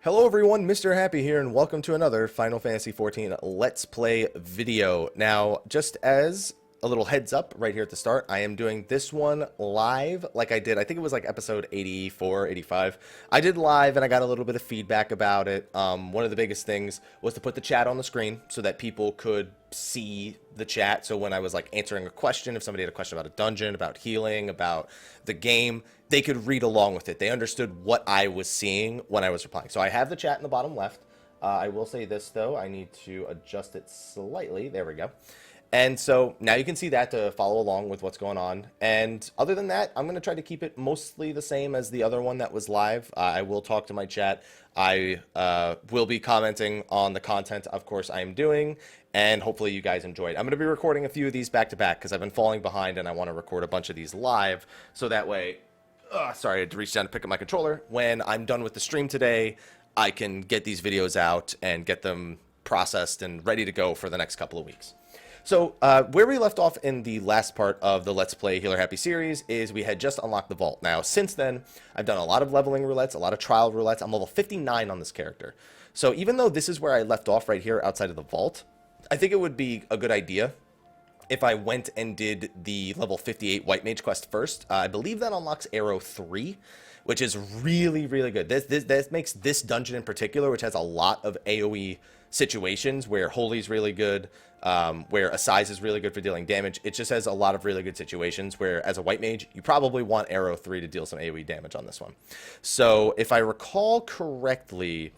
Hello everyone, Mr. Happy here, and welcome to another Final Fantasy XIV Let's Play video. Now, just as a little heads up right here at the start, I am doing this one live like I did, I think it was like episode 84, 85. I did live and I got a little bit of feedback about it. One of the biggest things was to put the chat on the screen so that people could see the chat. So when I was like answering a question, if somebody had a question about a dungeon, about healing, about the game, they could read along with it. They understood what I was seeing when I was replying. So I have the chat in the bottom left. I will say this though, I need to adjust it slightly. There we go. And so now you can see that to follow along with what's going on. And other than that, I'm going to try to keep it mostly the same as the other one that was live. I will talk to my chat. I will be commenting on the content, of course, I am doing. And hopefully you guys enjoyed. I'm going to be recording a few of these back to back because I've been falling behind and I want to record a bunch of these live. So that way, sorry, I had to reach down to pick up my controller. When I'm done with the stream today, I can get these videos out and get them processed and ready to go for the next couple of weeks. So where we left off in the last part of the Let's Play Healer Happy series is we had just unlocked the vault. Now, since then, I've done a lot of leveling roulettes, a lot of trial roulettes. I'm level 59 on this character. So even though this is where I left off right here outside of the vault, I think it would be a good idea if I went and did the level 58 White Mage quest first. I believe that unlocks Arrow 3, which is really, really good. This makes this dungeon in particular, which has a lot of AoE situations where Holy's really good, where Assize is really good for dealing damage. It just has a lot of really good situations where, as a White Mage, you probably want Arrow 3 to deal some AoE damage on this one. So, if I recall correctly,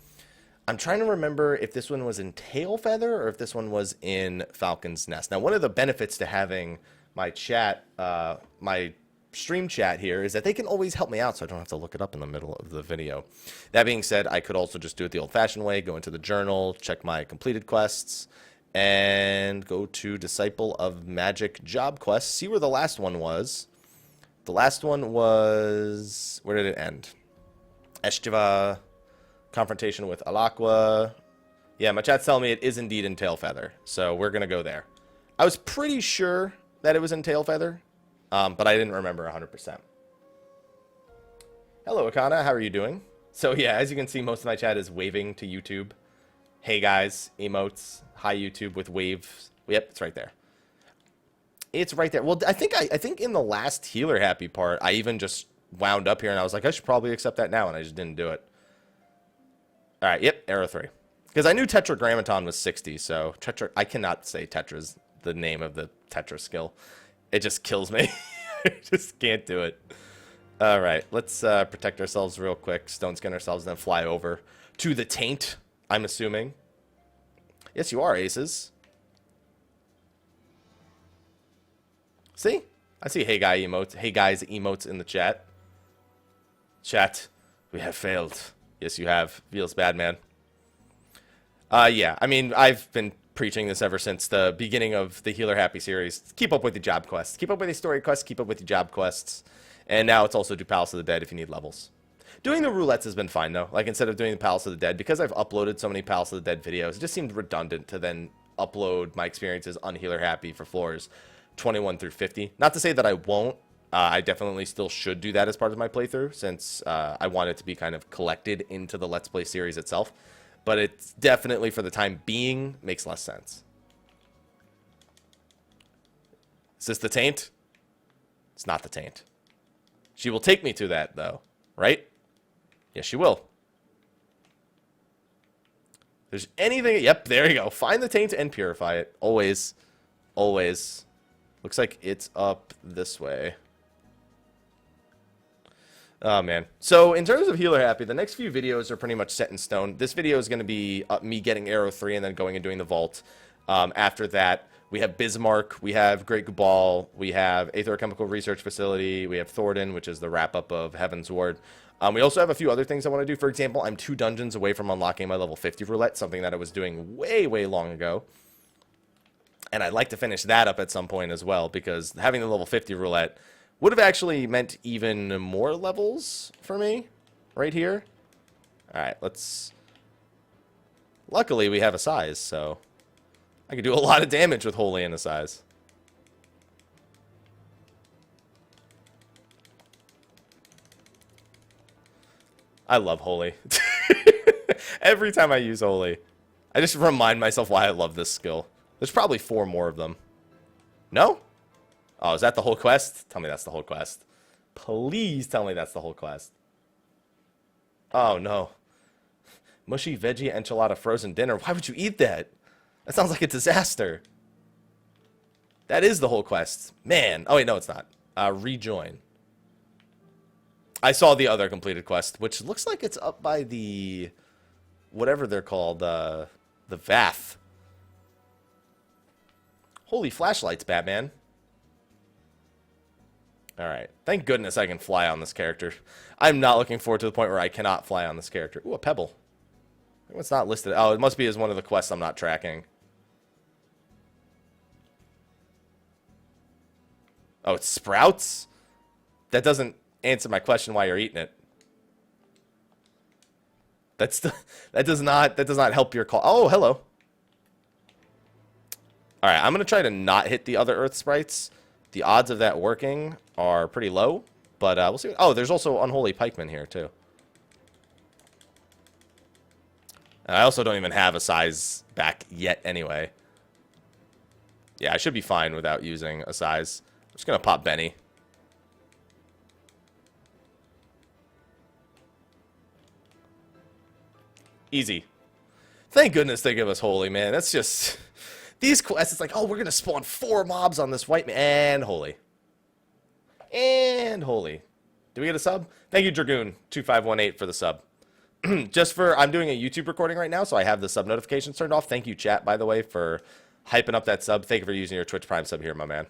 I'm trying to remember if this one was in Tailfeather or if this one was in Falcon's Nest. Now, one of the benefits to having my chat, my stream chat here, is that they can always help me out so I don't have to look it up in the middle of the video. That being said, I could also just do it the old-fashioned way, go into the journal, check my completed quests, and go to Disciple of Magic job quests, see where the last one was. The last one was... where did it end? Estiva, confrontation with Alakwa. Yeah, my chat's telling me it is indeed in Tailfeather, so we're going to go there. I was pretty sure that it was in Tailfeather, but I didn't remember 100%. Hello, Akana. How are you doing? So, yeah, as you can see, most of my chat is waving to YouTube. Hey, guys. Emotes. Hi, YouTube with waves. Yep, it's right there. It's right there. Well, I think in the last Healer Happy part, I even just wound up here, and I was like, I should probably accept that now, and I just didn't do it. All right, yep, Arrow 3. Because I knew Tetragrammaton was 60, so I cannot say Tetra's the name of the Tetra skill. It just kills me. I just can't do it. All right, let's protect ourselves real quick, stone skin ourselves, and then fly over to the Taint, I'm assuming. Yes, you are, Aces. See? I see hey guy emotes, hey guys emotes in the chat. Chat, we have failed. Yes, you have. Feels bad, man. Yeah, I mean, I've been preaching this ever since the beginning of the Healer Happy series. Keep up with the job quests. Keep up with the story quests. Keep up with the job quests. And now it's also do Palace of the Dead if you need levels. Doing the roulettes has been fine, though. Like, instead of doing the Palace of the Dead, because I've uploaded so many Palace of the Dead videos, it just seemed redundant to then upload my experiences on Healer Happy for floors 21 through 50. Not to say that I won't. I definitely still should do that as part of my playthrough, since I want it to be kind of collected into the Let's Play series itself. But it's definitely, for the time being, makes less sense. Is this the Taint? It's not the Taint. She will take me to that, though. Right? Yes, she will. If there's anything... Yep, there you go. Find the Taint and purify it. Always. Always. Looks like it's up this way. Oh, man. So, in terms of Healer Happy, the next few videos are pretty much set in stone. This video is going to be me getting Arrow 3 and then going and doing the Vault. After that, we have Bismarck, we have Great Gubal, we have Aether Chemical Research Facility, we have Thornton, which is the wrap-up of Heaven's Ward. We also have a few other things I want to do. For example, I'm 2 dungeons away from unlocking my level 50 roulette, something that I was doing way, way long ago. And I'd like to finish that up at some point as well, because having the level 50 roulette would have actually meant even more levels for me right here. All right, let's... Luckily, we have a size, so I could do a lot of damage with Holy and a size. I love Holy. Every time I use Holy, I just remind myself why I love this skill. There's probably 4 more of them. No? Oh, is that the whole quest? Tell me that's the whole quest. Please tell me that's the whole quest. Oh, no. Mushy veggie enchilada frozen dinner. Why would you eat that? That sounds like a disaster. That is the whole quest. Man. Oh, wait, no, it's not. Rejoin. I saw the other completed quest, which looks like it's up by the... whatever they're called. The Vath. Holy flashlights, Batman. Alright. Thank goodness I can fly on this character. I'm not looking forward to the point where I cannot fly on this character. Ooh, a pebble. It's not listed. Oh, it must be as one of the quests I'm not tracking. Oh, it's sprouts? That doesn't answer my question why you're eating it. That does not help your call. Oh, hello. Alright, I'm going to try to not hit the other earth sprites. The odds of that working are pretty low, but we'll see. Oh, there's also Unholy Pikemen here, too. And I also don't even have a size back yet anyway. Yeah, I should be fine without using a size. I'm just going to pop Benny. Easy. Thank goodness they give us Holy, man. That's just... These quests, it's like, oh, we're going to spawn 4 mobs on this white man. And Holy. And Holy. Did we get a sub? Thank you, Dragoon2518, for the sub. Just for, I'm doing a YouTube recording right now, so I have the sub notifications turned off. Thank you, chat, by the way, for hyping up that sub. Thank you for using your Twitch Prime sub here, my man.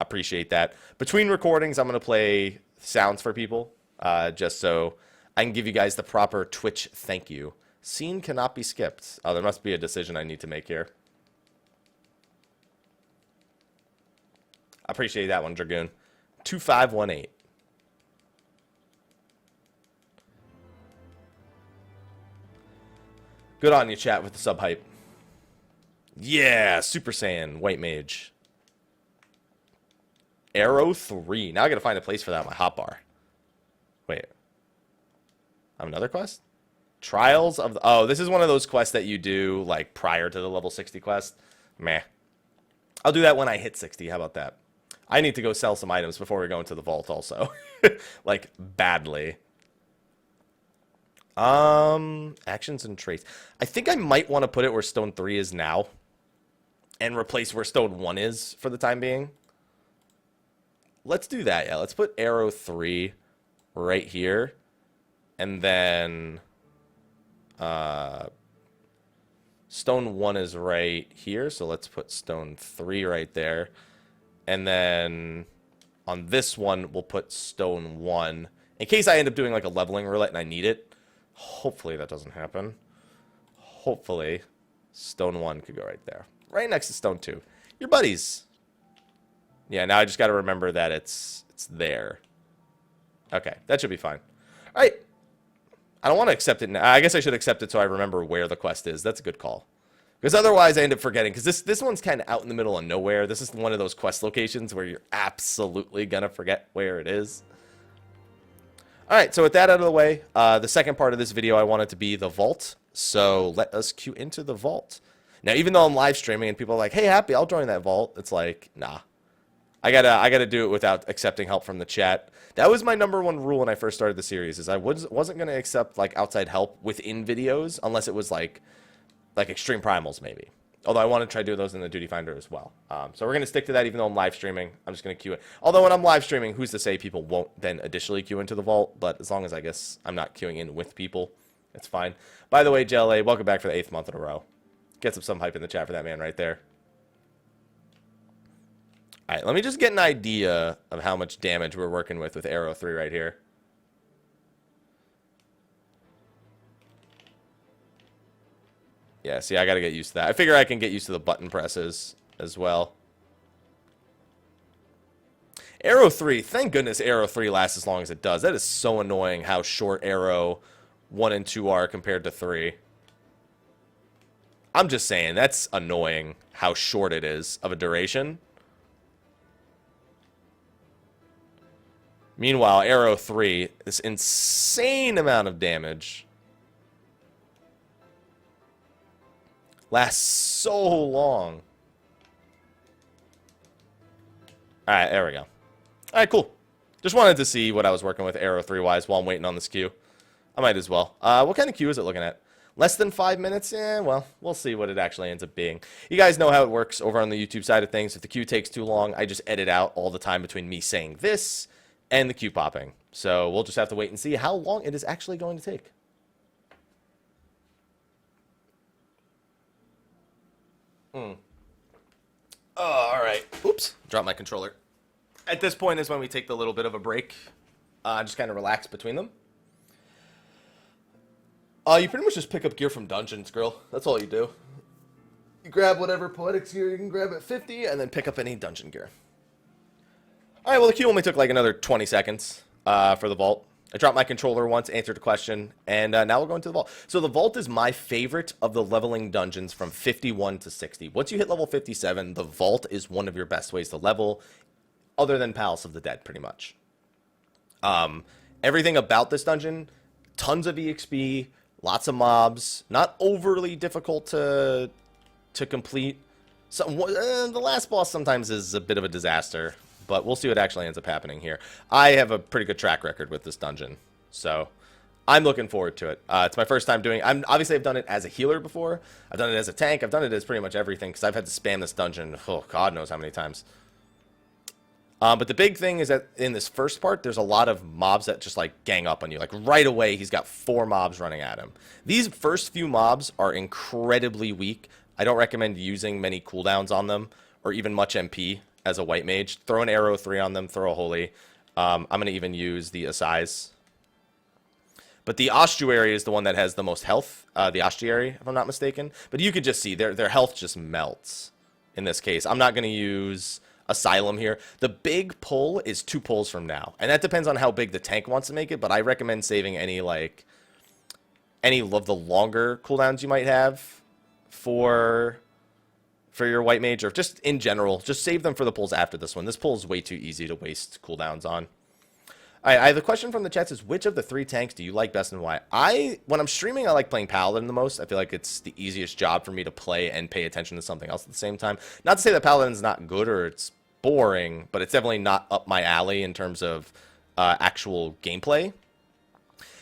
Appreciate that. Between recordings, I'm going to play sounds for people, just so I can give you guys the proper Twitch thank you. Scene cannot be skipped. Oh, there must be a decision I need to make here. I appreciate that one, Dragoon. 2518. Good on you, chat, with the sub hype. Yeah, Super Saiyan, White Mage. Arrow 3. Now I gotta find a place for that on my hotbar. Wait. I have another quest? Trials of the... Oh, this is one of those quests that you do, like, prior to the level 60 quest. Meh. I'll do that when I hit 60. How about that? I need to go sell some items before we go into the vault also. Like, badly. Actions and traits. I think I might want to put it where Stone 3 is now. And replace where Stone 1 is for the time being. Let's do that, yeah. Let's put Arrow 3 right here. And then... Stone 1 is right here, so let's put Stone 3 right there. And then on this one, we'll put Stone 1. In case I end up doing like a leveling roulette and I need it. Hopefully that doesn't happen. Hopefully Stone 1 could go right there. Right next to Stone 2. Your buddies. Yeah, now I just got to remember that it's there. Okay, that should be fine. All right. I don't want to accept it now. I guess I should accept it so I remember where the quest is. That's a good call. Because otherwise I end up forgetting. Because this one's kind of out in the middle of nowhere. This is one of those quest locations where you're absolutely going to forget where it is. Alright, so with that out of the way, the second part of this video I want it to be the vault. So let us queue into the vault. Now, even though I'm live streaming and people are like, hey, Happy, I'll join that vault. It's like, nah. I gotta do it without accepting help from the chat. That was my #1 rule when I first started the series, is I wasn't gonna accept like outside help within videos unless it was like Extreme Primals maybe. Although I want to try doing those in the Duty Finder as well. So we're gonna stick to that even though I'm live streaming. I'm just gonna queue it. Although when I'm live streaming, who's to say people won't then additionally queue into the vault? But as long as I guess I'm not queuing in with people, it's fine. By the way, JLA, welcome back for the 8th month in a row. Get some hype in the chat for that man right there. Alright, let me just get an idea of how much damage we're working with Arrow 3 right here. Yeah, see, I gotta get used to that. I figure I can get used to the button presses as well. Arrow 3, thank goodness Arrow 3 lasts as long as it does. That is so annoying how short Arrow 1 and 2 are compared to 3. I'm just saying, that's annoying how short it is of a duration. Meanwhile, Arrow 3, this insane amount of damage. Lasts so long. Alright, there we go. Alright, cool. Just wanted to see what I was working with arrow 3-wise while I'm waiting on this queue. I might as well. What kind of queue is it looking at? Less than 5 minutes? Yeah, well, we'll see what it actually ends up being. You guys know how it works over on the YouTube side of things. If the queue takes too long, I just edit out all the time between me saying this and the queue popping. So we'll just have to wait and see how long it is actually going to take. All right. Oops. Dropped my controller. At this point is when we take the little bit of a break. Just kind of relax between them. You pretty much just pick up gear from dungeons, girl. That's all you do. You grab whatever poetics gear you can grab at 50, and then pick up any dungeon gear. Alright, well, the queue only took like another 20 seconds for the vault. I dropped my controller once, answered a question, and now we're going to the vault. So the vault is my favorite of the leveling dungeons from 51 to 60. Once you hit level 57, the vault is one of your best ways to level, other than Palace of the Dead, pretty much. Everything about this dungeon, tons of EXP, lots of mobs, not overly difficult to complete. The last boss sometimes is a bit of a disaster, but we'll see what actually ends up happening here. I have a pretty good track record with this dungeon, so I'm looking forward to it. It's my first time doing. Obviously I've done it as a healer before. I've done it as a tank. I've done it as pretty much everything because I've had to spam this dungeon. Oh, God knows how many times. But the big thing is that in this first part, there's a lot of mobs that just, like, gang up on you. Like, right away, he's got 4 mobs running at him. These first few mobs are incredibly weak. I don't recommend using many cooldowns on them, or even much MP as a white mage. Throw an arrow 3 on them, throw a holy. I'm going to even use the Assize. But the Ossuary is the one that has the most health, the Ossuary, if I'm not mistaken. But you could just see, their health just melts in this case. I'm not going to use Asylum here. The big pull is 2 pulls from now, and that depends on how big the tank wants to make it, but I recommend saving any of the longer cooldowns you might have for your white mage, or just in general, just save them for the pulls after this one. This pull is way too easy to waste cooldowns on. Alright, I have a question from the chat. Says, which of the 3 tanks do you like best and why? When I'm streaming, I like playing Paladin the most. I feel like it's the easiest job for me to play and pay attention to something else at the same time. Not to say that Paladin's not good or it's boring, but it's definitely not up my alley in terms of actual gameplay.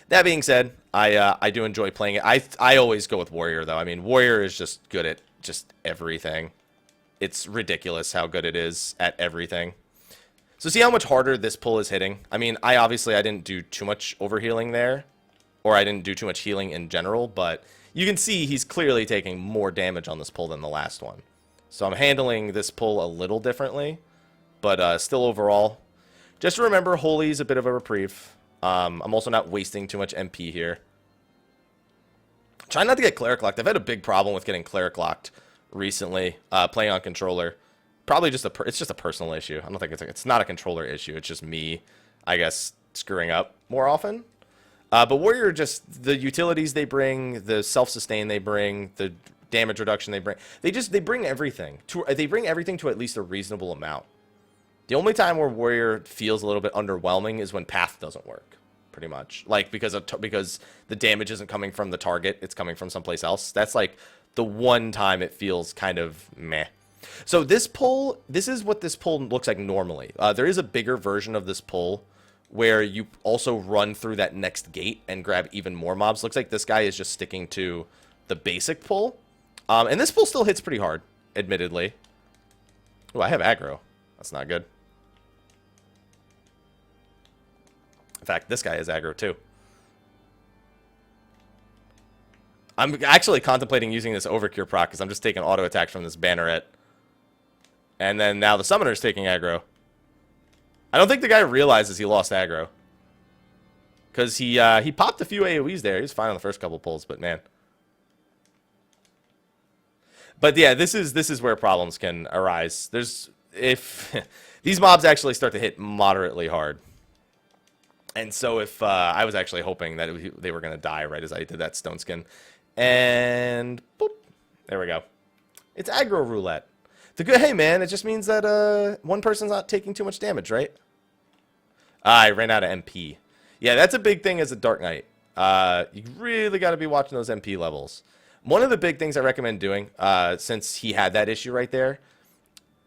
That being said, I do enjoy playing it. I always go with Warrior, though. I mean, Warrior is just good at just everything. It's ridiculous how good it is at everything. So see how much harder this pull is hitting? I mean, I didn't do too much overhealing there, or I didn't do too much healing in general, but you can see he's clearly taking more damage on this pull than the last one. So I'm handling this pull a little differently, but still overall. Just remember, Holy is a bit of a reprieve. I'm also not wasting too much MP here. Try not to get Cleric locked. I've had a big problem with getting Cleric locked recently, playing on controller. Probably just it's just a personal issue. I don't think it's not a controller issue. It's just me, I guess, screwing up more often. But Warrior, just the utilities they bring, the self-sustain they bring, the damage reduction they bring, they bring everything they bring everything to at least a reasonable amount. The only time where Warrior feels a little bit underwhelming is when Path doesn't work, pretty much. Like because the damage isn't coming from the target, it's coming from someplace else. That's like the one time it feels kind of meh. So this is what this pull looks like normally. There is a bigger version of this pull where you also run through that next gate and grab even more mobs. Looks like this guy is just sticking to the basic pull. And this pull still hits pretty hard, admittedly. Oh, I have aggro. That's not good. In fact, this guy has aggro too. I'm actually contemplating using this Overcure proc because I'm just taking auto attack from this banneret. And then now the summoner's taking aggro. I don't think the guy realizes he lost aggro. Because he popped a few AoEs there. He was fine on the first couple pulls, but man. But yeah, this is where problems can arise. If these mobs actually start to hit moderately hard. And so if I was actually hoping that they were going to die right as I did that stone skin. And boop, there we go. It's aggro roulette. Hey man, it just means that one person's not taking too much damage, right? I ran out of MP. Yeah, that's a big thing as a Dark Knight. You really got to be watching those MP levels. One of the big things I recommend doing, since he had that issue right there,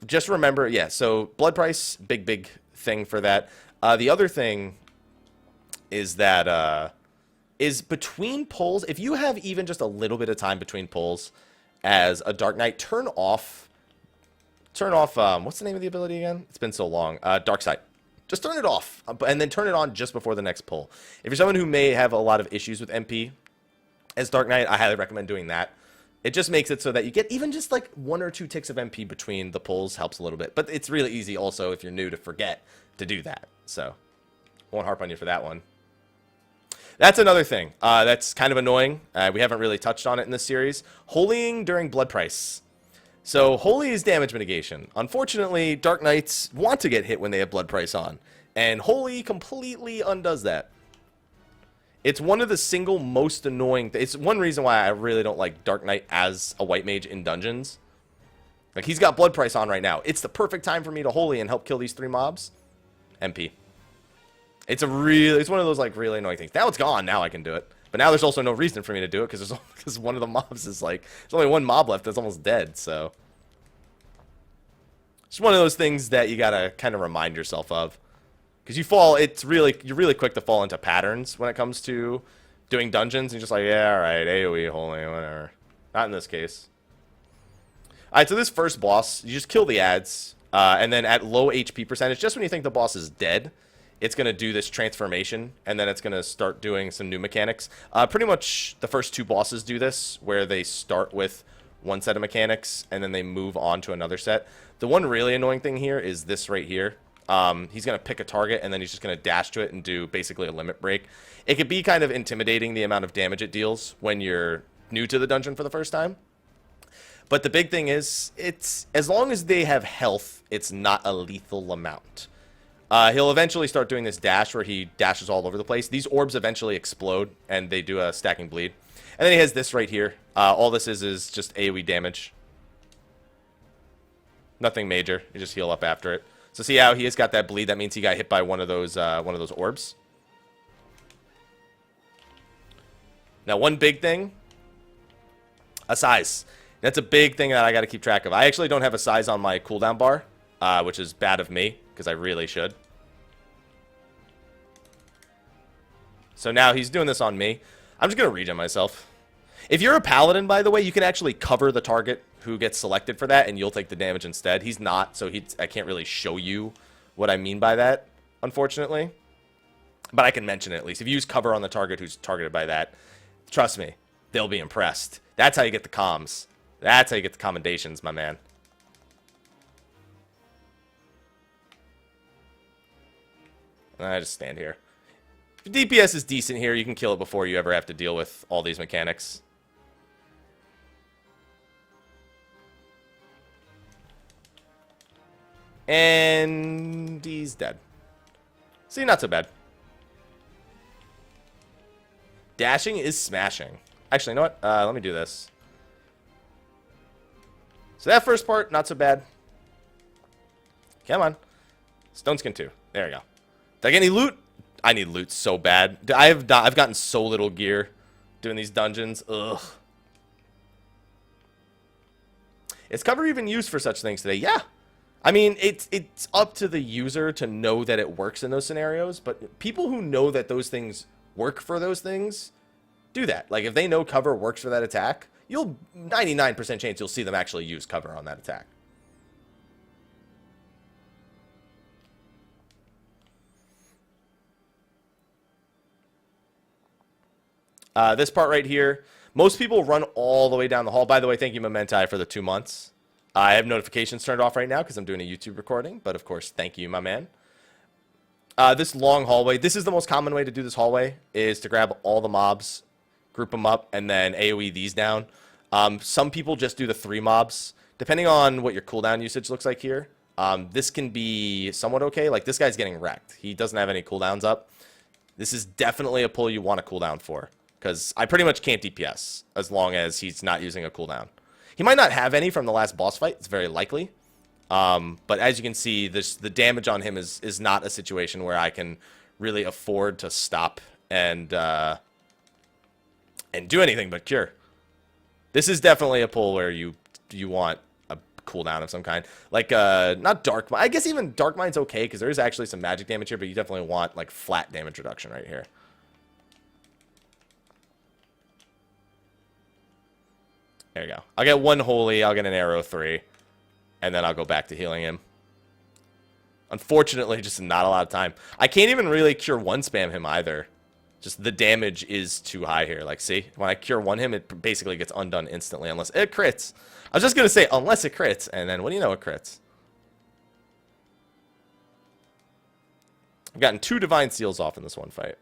just remember, yeah, so blood price, big thing for that. The other thing is that is between pulls, if you have even just a little bit of time between pulls as a Dark Knight, turn off, what's the name of the ability again? It's been so long. Dark Sight. Just turn it off, and then turn it on just before the next pull. If you're someone who may have a lot of issues with MP as Dark Knight, I highly recommend doing that. It just makes it so that you get even just like 1 or 2 ticks of MP between the pulls helps a little bit. But it's really easy also if you're new to forget to do that. So, won't harp on you for that one. That's another thing that's kind of annoying. We haven't really touched on it in this series. Holying during blood price. So, Holy is damage mitigation. Unfortunately, Dark Knights want to get hit when they have blood price on. And Holy completely undoes that. It's one of the single most annoying... It's one reason why I really don't like Dark Knight as a white mage in dungeons. Like, he's got blood price on right now. It's the perfect time for me to Holy and help kill these 3 mobs. MP. It's one of those, like, really annoying things. Now it's gone. Now I can do it. But now there's also no reason for me to do it because one of the mobs is, like... There's only 1 mob left that's almost dead, so... It's one of those things that you gotta kind of remind yourself of. Because you're really quick to fall into patterns when it comes to doing dungeons. And you're just like, yeah, alright, AoE, Holy, whatever. Not in this case. Alright, so this first boss, you just kill the ads. And then at low HP percentage, just when you think the boss is dead, it's going to do this transformation. And then it's going to start doing some new mechanics. Pretty much the first 2 bosses do this, where they start with one set of mechanics, and then they move on to another set. The one really annoying thing here is this right here. He's going to pick a target, and then he's just going to dash to it and do basically a limit break. It could be kind of intimidating, the amount of damage it deals when you're new to the dungeon for the first time. But the big thing is, it's as long as they have health, it's not a lethal amount. He'll eventually start doing this dash where he dashes all over the place. These orbs eventually explode, and they do a stacking bleed. And then he has this right here. All this is just AoE damage. Nothing major. You just heal up after it. So see how he has got that bleed? That means he got hit by one of those orbs. Now, one big thing, a size. That's a big thing that I got to keep track of. I actually don't have a size on my cooldown bar, which is bad of me, because I really should. So now he's doing this on me. I'm just going to regen myself. If you're a paladin, by the way, you can actually cover the target who gets selected for that, and you'll take the damage instead. He's not, so I can't really show you what I mean by that, unfortunately. But I can mention it at least. If you use cover on the target who's targeted by that, trust me, they'll be impressed. That's how you get the comms. That's how you get the commendations, my man. I just stand here. If DPS is decent here, you can kill it before you ever have to deal with all these mechanics. And he's dead. See, not so bad. Dashing is smashing. Actually, you know what? Let me do this. So that first part, not so bad. Come on. Stone Skin 2. There we go. Did I get any loot? I need loot so bad. I've gotten so little gear doing these dungeons. Ugh. Is cover even used for such things today? Yeah. I mean, it's up to the user to know that it works in those scenarios, but people who know that those things work for those things do that. Like, if they know cover works for that attack, 99% chance you'll see them actually use cover on that attack. This part right here, most people run all the way down the hall. By the way, thank you, Mementi, for the 2 months. I have notifications turned off right now because I'm doing a YouTube recording, but of course, thank you, my man. This long hallway, this is the most common way to do this hallway, is to grab all the mobs, group them up, and then AoE these down. Some people just do the 3 mobs. Depending on what your cooldown usage looks like here, this can be somewhat okay. Like, this guy's getting wrecked. He doesn't have any cooldowns up. This is definitely a pull you want a cooldown for, because I pretty much can't DPS as long as he's not using a cooldown. He might not have any from the last boss fight. It's very likely. But as you can see, the damage on him is not a situation where I can really afford to stop and do anything but cure. This is definitely a pull where you want a cooldown of some kind. Like, not Dark Mind. I guess even Dark Mind's okay, because there is actually some magic damage here, but you definitely want, like, flat damage reduction right here. There you go. I'll get one Holy, I'll get an Arrow 3, and then I'll go back to healing him. Unfortunately, just not a lot of time. I can't even really Cure 1 spam him either. Just the damage is too high here. Like, see? When I Cure 1 him, it basically gets undone instantly unless it crits. I was just going to say, unless it crits, and then what do you know, it crits. I've gotten 2 Divine Seals off in this one fight.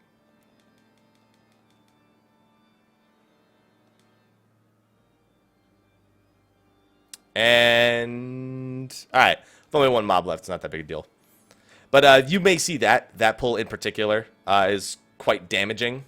And alright, with only 1 mob left, it's not that big a deal. But you may see that pull in particular is quite damaging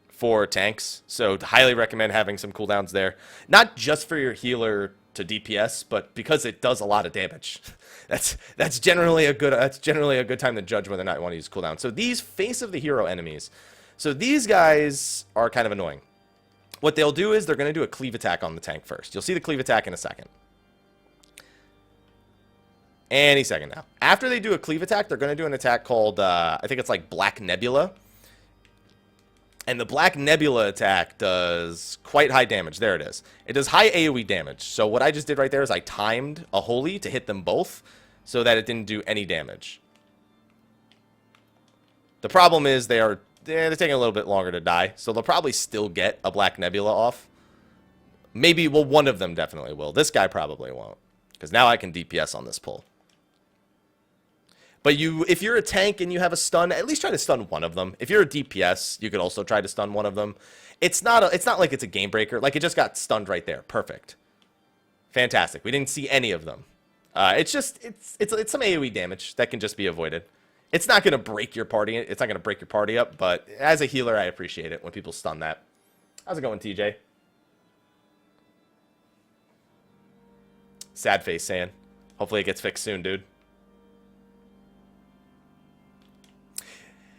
for tanks. So highly recommend having some cooldowns there. Not just for your healer to DPS, but because it does a lot of damage. That's generally a good time to judge whether or not you want to use cooldown. So these face of the hero enemies. So these guys are kind of annoying. What they'll do is they're going to do a cleave attack on the tank first. You'll see the cleave attack in a second. Any second now. After they do a cleave attack, they're going to do an attack called, I think it's like Black Nebula. And the Black Nebula attack does quite high damage. There it is. It does high AoE damage. So what I just did right there is I timed a Holy to hit them both so that it didn't do any damage. The problem is they're taking a little bit longer to die, so they'll probably still get a Black Nebula off. Maybe, well, one of them definitely will. This guy probably won't, because now I can DPS on this pull. But if you're a tank and you have a stun, at least try to stun one of them. If you're a DPS, you could also try to stun one of them. It's not like it's a game breaker. Like, it just got stunned right there. Perfect. Fantastic. We didn't see any of them. It's some AoE damage that can just be avoided. It's not going to break your party. It's not going to break your party up, but as a healer, I appreciate it when people stun that. How's it going, TJ? Sad face saying. Hopefully it gets fixed soon, dude.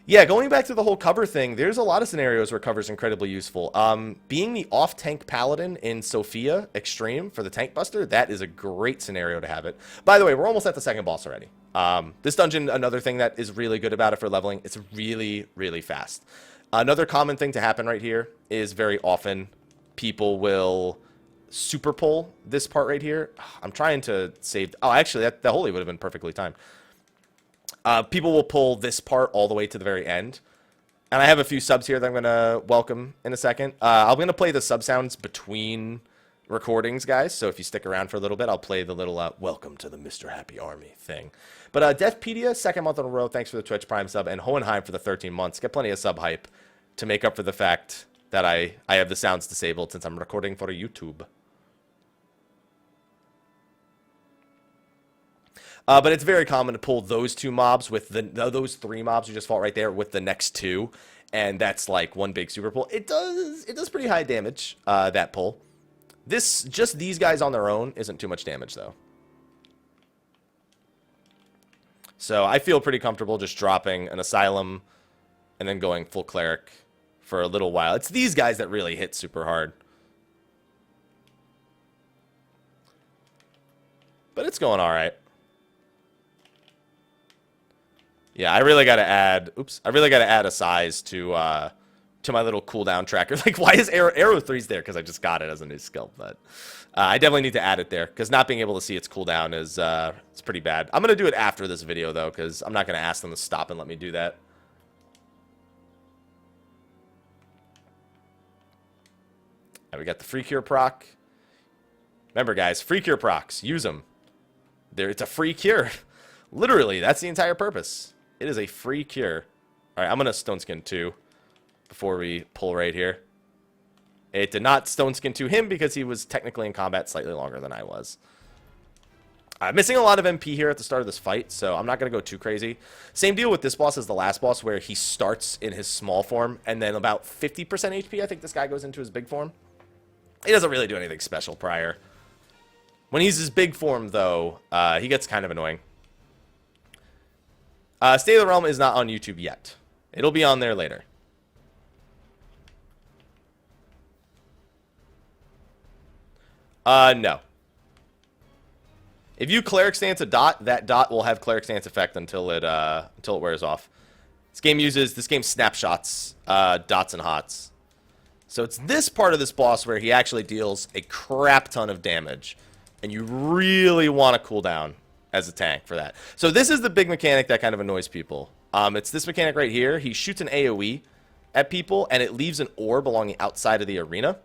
Yeah, going back to the whole cover thing, there's a lot of scenarios where cover's incredibly useful. Being the off-tank paladin in Sophia Extreme for the tank buster, that is a great scenario to have it. By the way, we're almost at the second boss already. This dungeon, another thing that is really good about it for leveling, it's really, really fast. Another common thing to happen right here is very often people will super pull this part right here. I'm trying to save... Oh, actually, that Holy would have been perfectly timed. People will pull this part all the way to the very end. And I have a few subs here that I'm going to welcome in a second. I'm going to play the sub sounds between recordings, guys. So if you stick around for a little bit, I'll play the little welcome to the Mr. Happy Army thing. But Deathpedia, second month in a row. Thanks for the Twitch Prime sub. And Hohenheim for the 13 months. Get plenty of sub hype to make up for the fact that I have the sounds disabled since I'm recording for YouTube. But it's very common to pull those 2 mobs with those 3 mobs you just fought right there with the next 2, and that's like one big super pull. It does pretty high damage, that pull. Just these guys on their own isn't too much damage though. So I feel pretty comfortable just dropping an Asylum and then going full Cleric for a little while. It's these guys that really hit super hard. But it's going all right. Yeah, I really got to add... Oops. I really got to add a size to my little cooldown tracker. Like, why is Arrow 3's there? Because I just got it as a new skill. But I definitely need to add it there. Because not being able to see its cooldown is it's pretty bad. I'm going to do it after this video, though. Because I'm not going to ask them to stop and let me do that. And we got the free cure proc. Remember, guys, free cure procs. Use them. It's a free cure. Literally, that's the entire purpose. It is a free cure. All right, I'm going to Stone Skin 2 before we pull right here. It did not Stone Skin 2 him because he was technically in combat slightly longer than I was. I'm missing a lot of MP here at the start of this fight, so I'm not going to go too crazy. Same deal with this boss as the last boss, where he starts in his small form, and then about 50% HP, I think this guy goes into his big form. He doesn't really do anything special prior. When he's his big form, though, he gets kind of annoying. State of the Realm is not on YouTube yet. It'll be on there later. No. If you Cleric Stance a dot, that dot will have Cleric Stance effect until it wears off. This game snapshots dots and hots. So it's this part of this boss where he actually deals a crap ton of damage. And you really want to cool down as a tank for that. So this is the big mechanic that kind of annoys people. It's this mechanic right here. He shoots an AoE at people, and it leaves an orb along the outside of the arena.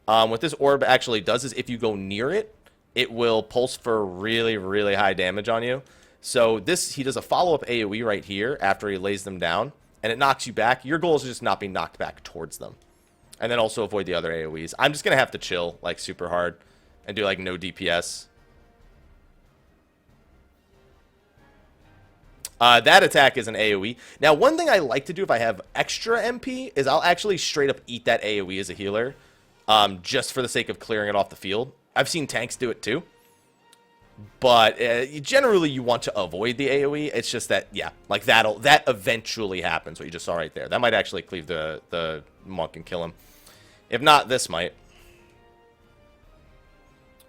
What this orb actually does is if you go near it, it will pulse for really, really high damage on you. So he does a follow-up AoE right here after he lays them down, and it knocks you back. Your goal is just not be knocked back towards them. And then also avoid the other AoEs. I'm just going to have to chill, like, super hard and do, like, no DPS. That attack is an AoE. Now, one thing I like to do if I have extra MP is I'll actually straight up eat that AoE as a healer, just for the sake of clearing it off the field. I've seen tanks do it too, but generally you want to avoid the AoE. It's just that, yeah, like that eventually happens. What you just saw right there, that might actually cleave the monk and kill him. If not, this might.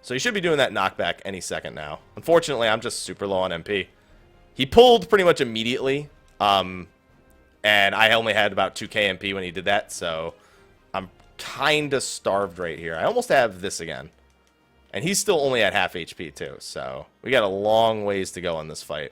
So you should be doing that knockback any second now. Unfortunately, I'm just super low on MP. He pulled pretty much immediately, and I only had about 2k MP when he did that, so I'm kind of starved right here. I almost have this again. And he's still only at half HP too, so we got a long ways to go on this fight.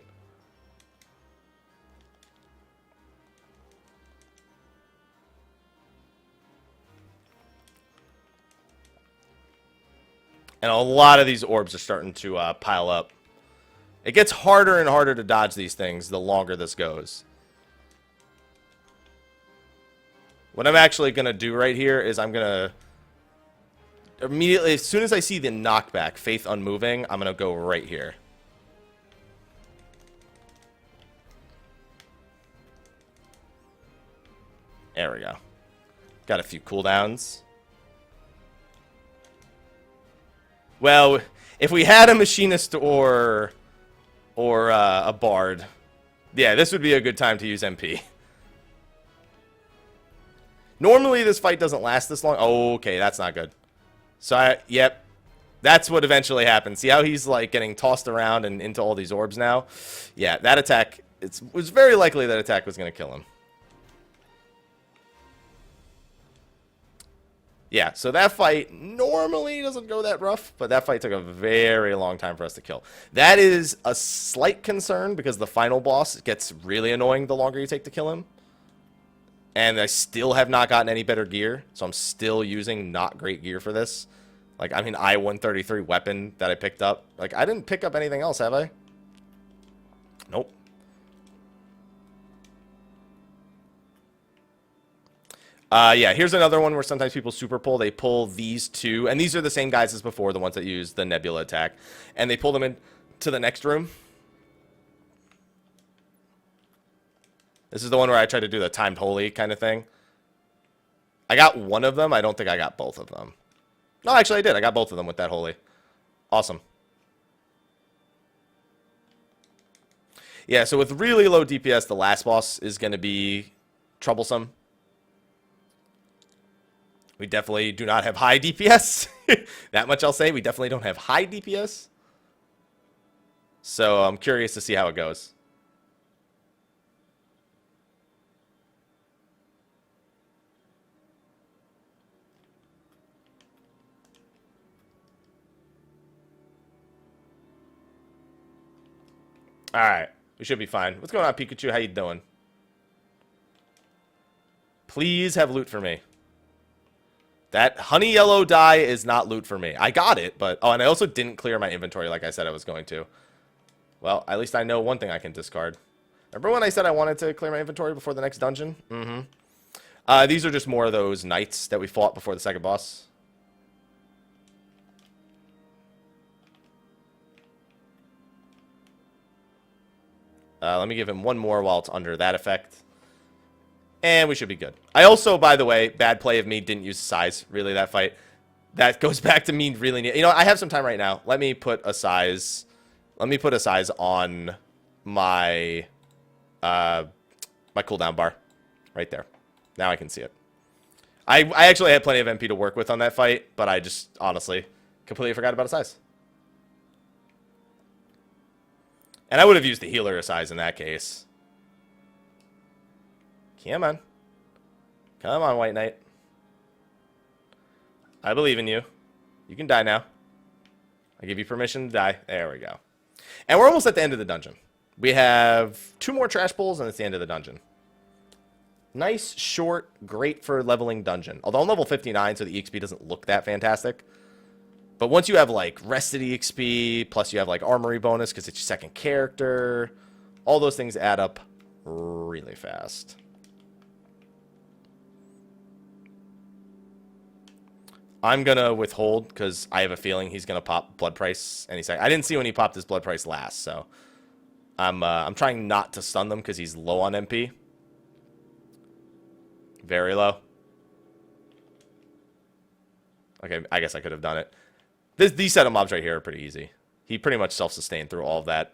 And a lot of these orbs are starting to pile up. It gets harder and harder to dodge these things the longer this goes. What I'm actually going to do right here is I'm going to immediately, as soon as I see the knockback, Faith Unmoving, I'm going to go right here. There we go. Got a few cooldowns. Well, if we had a Machinist or a Bard, yeah, this would be a good time to use MP. Normally, this fight doesn't last this long. Oh, okay, that's not good. So, yep, that's what eventually happens. See how he's, like, getting tossed around and into all these orbs now? Yeah, that attack, it was very likely that attack was going to kill him. Yeah, so that fight normally doesn't go that rough, but that fight took a very long time for us to kill. That is a slight concern because the final boss gets really annoying the longer you take to kill him. And I still have not gotten any better gear, so I'm still using not great gear for this. Like, I mean, I-133 weapon that I picked up. Like, I didn't pick up anything else, have I? Nope. Yeah, here's another one where sometimes people super pull. They pull these two, and these are the same guys as before, the ones that use the Nebula attack. And they pull them into the next room. This is the one where I tried to do the timed holy kind of thing. I got one of them. I don't think I got both of them. No, actually I did. I got both of them with that holy. Awesome. Yeah, so with really low DPS, the last boss is going to be troublesome. We definitely do not have high DPS. That much I'll say. We definitely don't have high DPS. So I'm curious to see how it goes. Alright. We should be fine. What's going on, Pikachu? How you doing? Please have loot for me. That honey yellow dye is not loot for me. I got it, but... Oh, and I also didn't clear my inventory like I said I was going to. Well, at least I know one thing I can discard. Remember when I said I wanted to clear my inventory before the next dungeon? Mm-hmm. These are just more of those knights that we fought before the second boss. Let me give him one more while it's under that effect. And we should be good. I also, by the way, bad play of me, didn't use size, really, that fight. That goes back to me really... You know, I have some time right now. Let me put a size... Let me put a size on my... my cooldown bar. Right there. Now I can see it. I actually had plenty of MP to work with on that fight, but I just, honestly, Completely forgot about his eyes. And I would have used the healer size in that case. Come on. Come on, White Knight. I believe in you. You can die now. I give you permission to die. There we go. And we're almost at the end of the dungeon. We have 2 more trash bowls, and it's the end of the dungeon. Nice, short, great for leveling dungeon. Although I'm level 59, so the EXP doesn't look that fantastic. But once you have, like, rested EXP, plus you have, like, armory bonus because it's your second character, all those things add up really fast. I'm going to withhold because I have a feeling he's going to pop blood price any second. I didn't see when he popped his blood price last, so I'm trying not to stun them because he's low on MP. Very low. Okay, I guess I could have done it. These set of mobs right here are pretty easy. He pretty much self-sustained through all of that.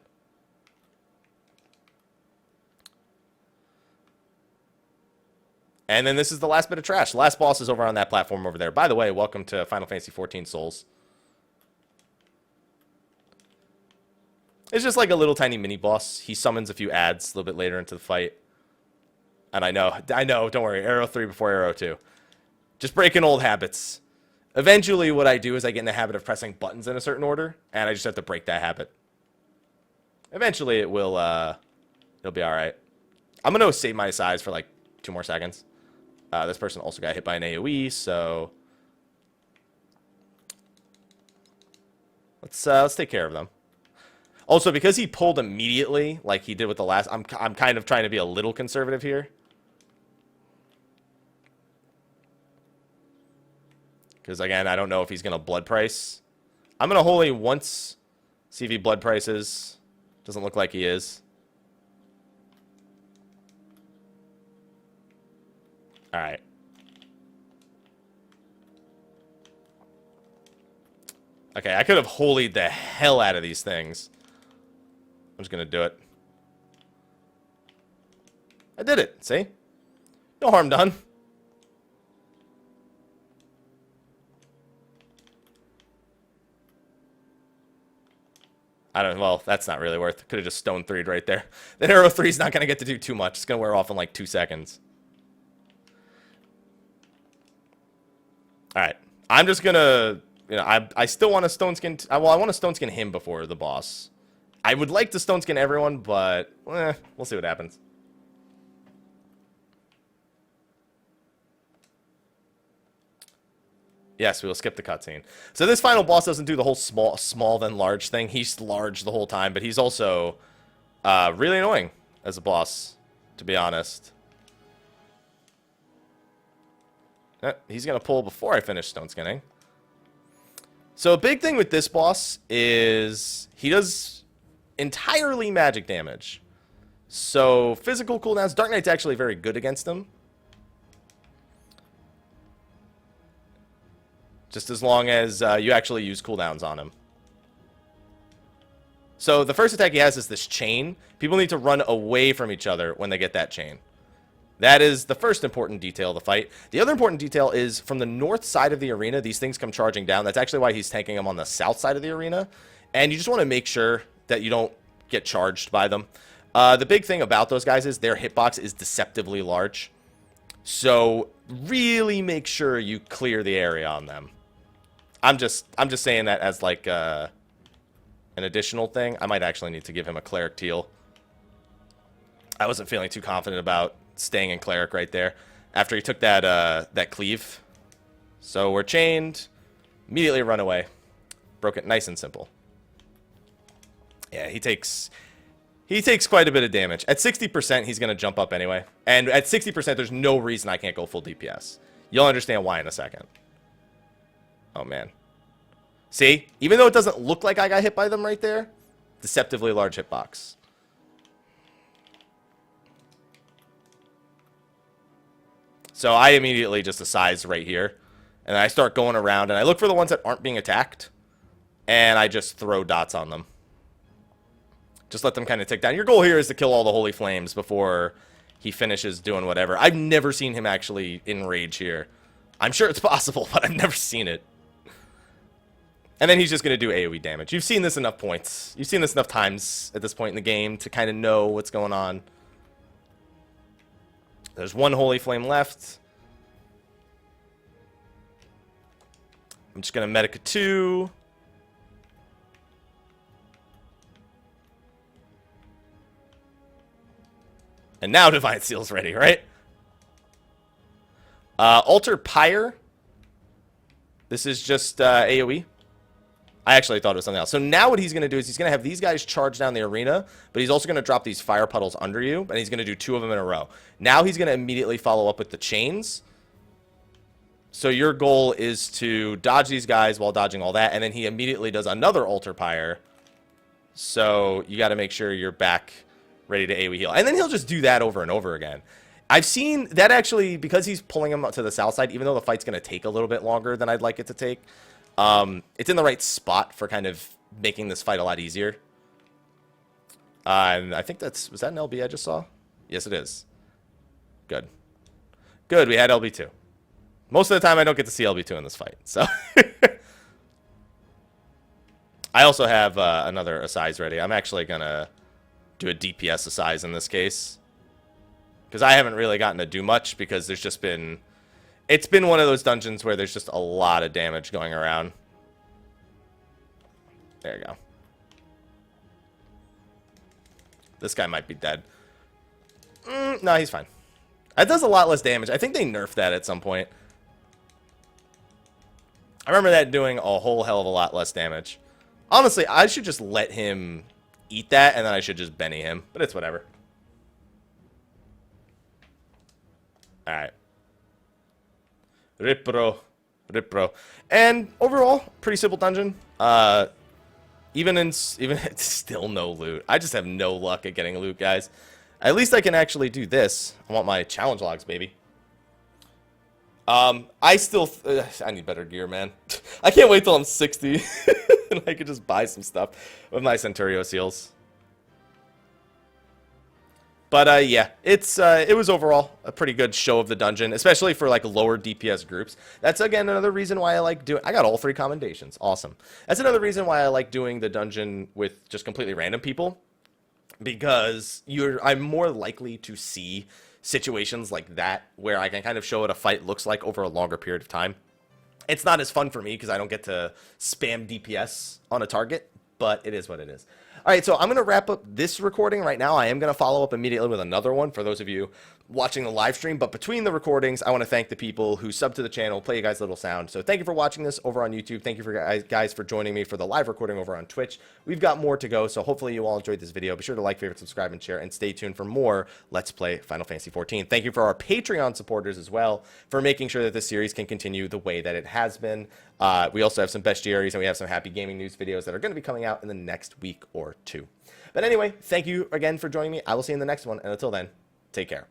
And then this is the last bit of trash. The last boss is over on that platform over there. By the way, welcome to Final Fantasy XIV Souls. It's just like a little tiny mini boss. He summons a few adds a little bit later into the fight. And I know, don't worry, Arrow 3 before Arrow 2. Just breaking old habits. Eventually, what I do is I get in the habit of pressing buttons in a certain order, and I just have to break that habit. Eventually, it will, it'll be alright. I'm gonna save my size for, like, 2 more seconds. This person also got hit by an AoE, so... Let's take care of them. Also, because he pulled immediately, like he did with the last... I'm kind of trying to be a little conservative here. Because, again, I don't know if he's going to blood price. I'm going to holy once, see if he blood prices. Doesn't look like he is. Alright. Okay, I could have holied the hell out of these things. I'm just going to do it. I did it, see? No harm done. Well, that's not really worth it. Could have just stone 3'd right there. Then Arrow 3's not going to get to do too much. It's going to wear off in like 2 seconds. Alright. I'm just going to... You know, I still want to stone skin... well, I want to stone skin him before the boss. I would like to stone skin everyone, but... we'll see what happens. Yes, we will skip the cutscene. So this final boss doesn't do the whole small then large thing. He's large the whole time, but he's also really annoying as a boss, to be honest. He's going to pull before I finish stone skinning. So a big thing with this boss is he does entirely magic damage. So physical cooldowns, Dark Knight's actually very good against him. Just as long as you actually use cooldowns on him. So the first attack he has is this chain. People need to run away from each other when they get that chain. That is the first important detail of the fight. The other important detail is from the north side of the arena, these things come charging down. That's actually why he's tanking them on the south side of the arena. And you just want to make sure that you don't get charged by them. The big thing about those guys is their hitbox is deceptively large. So really make sure you clear the area on them. I'm just saying that as like an additional thing. I might actually need to give him a cleric teal. I wasn't feeling too confident about staying in cleric right there after he took that that cleave. So we're chained. Immediately run away. Broke it nice and simple. Yeah, he takes quite a bit of damage. At 60%, he's going to jump up anyway. And at 60%, there's no reason I can't go full DPS. You'll understand why in a second. Oh, man. See? Even though it doesn't look like I got hit by them right there, deceptively large hitbox. So I immediately just size right here. And I start going around, and I look for the ones that aren't being attacked. And I just throw dots on them. Just let them kind of tick down. Your goal here is to kill all the holy flames before he finishes doing whatever. I've never seen him actually enrage here. I'm sure it's possible, but I've never seen it. And then he's just going to do AoE damage. You've seen this enough points. You've seen this enough times at this point in the game to kind of know what's going on. There's one Holy Flame left. I'm just going to Medica 2. And now Divine Seal's ready, right? Altar Pyre. This is just AoE. I actually thought it was something else. So now what he's going to do is he's going to have these guys charge down the arena, but he's also going to drop these fire puddles under you, and he's going to do 2 of them in a row. Now he's going to immediately follow up with the chains. So your goal is to dodge these guys while dodging all that, and then he immediately does another Altar Pyre. So you got to make sure you're back ready to AoE heal. And then he'll just do that over and over again. I've seen that actually, because he's pulling him up to the south side, even though the fight's going to take a little bit longer than I'd like it to take, it's in the right spot for kind of making this fight a lot easier. And I think was that an LB I just saw? Yes, it is. Good. Good, we had LB2. Most of the time I don't get to see LB2 in this fight, so. I also have another Assize ready. I'm actually going to do a DPS Assize in this case. Because I haven't really gotten to do much because there's just been... It's been one of those dungeons where there's just a lot of damage going around. There you go. This guy might be dead. No, he's fine. That does a lot less damage. I think they nerfed that at some point. I remember that doing a whole hell of a lot less damage. Honestly, I should just let him eat that, and then I should just Benny him. But it's whatever. Alright. Rip bro. And overall, pretty simple dungeon. Even it's still no loot. I just have no luck at getting loot, guys. At least I can actually do this. I want my challenge logs, baby. I need better gear, man. I can't wait till I'm 60 and I could just buy some stuff with my Centurio seals. But yeah, it was overall a pretty good show of the dungeon, especially for like lower DPS groups. That's again another reason why I like doing. I got all 3 commendations, awesome. That's another reason why I like doing the dungeon with just completely random people, because I'm more likely to see situations like that where I can kind of show what a fight looks like over a longer period of time. It's not as fun for me because I don't get to spam DPS on a target, but it is what it is. All right, so I'm going to wrap up this recording right now. I am going to follow up immediately with another one for those of you watching the live stream. But between the recordings, I want to thank the people who sub to the channel, play you guys a little sound. So thank you for watching this over on YouTube. Thank you for guys for joining me for the live recording over on Twitch. We've got more to go, so hopefully you all enjoyed this video. Be sure to like, favorite, subscribe, and share, and stay tuned for more Let's Play Final Fantasy XIV. Thank you for our Patreon supporters as well for making sure that this series can continue the way that it has been. We also have some bestiaries, and we have some happy gaming news videos that are going to be coming out in the next week or 2. But anyway, thank you again for joining me. I will see you in the next one, and until then, take care.